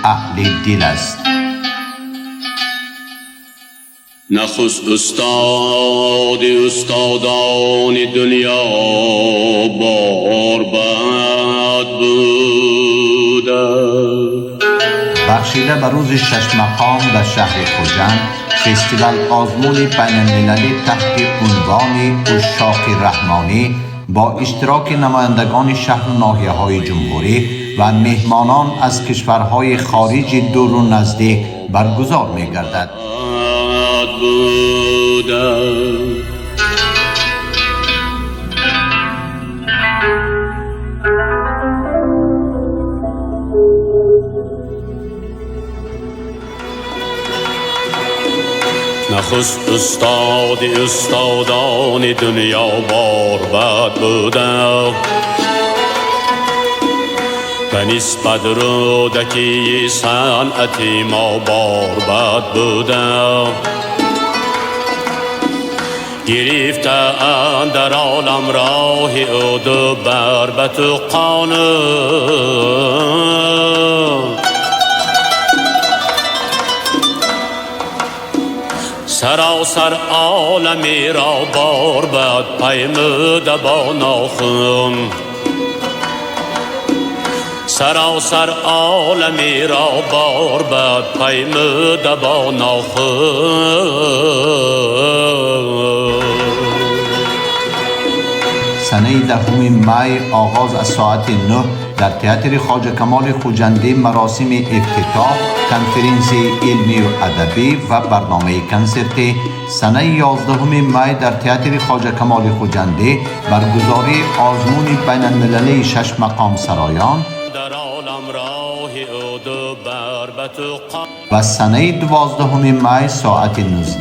اهل دل است. نخست استاد استادان دنیا باربد بوده. بخشیده به روز 6 مقام در شهر خوجند، فستیوال آزمون بین المللی تحت عنوان عشاق رحمانی با اشتراک نمایندگان شهر و ناحیه های جمهوری و مهمانان از کشورهای خارج دور و نزدیک برگزار می گردد. نخست استاد استادان دنیا باربد بوده. به نسبت رودکی صنعت ما باربد بوده. گرفته اندر عالم راه او دو بربط و قانون. سراسر عالمی را باربد پیموده با ناخن. سراسر عالمی را باربد پیموده با ناخن. سنه 10 می آغاز از ساعت 9 در تئاتر خواجه کمال خوجندی مراسم افتتاح کنفرانس علمی و ادبی و برنامه کنسرت. سنه 11 می در تئاتر خواجه کمال خوجندی برگزاری آزمون بین المللی 6 مقام سرایان و سنه 12 می ساعت 19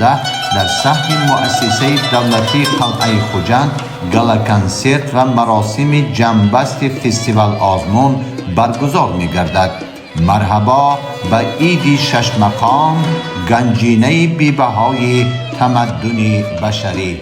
در صحن مؤسسه دولتی قلعه خوجند گالا کنسرت و مراسم جنبست فستیوال آزمون برگزار می گردد. مرحبا به عید 6 مقام، گنجینه بی‌بهای تمدن بشری.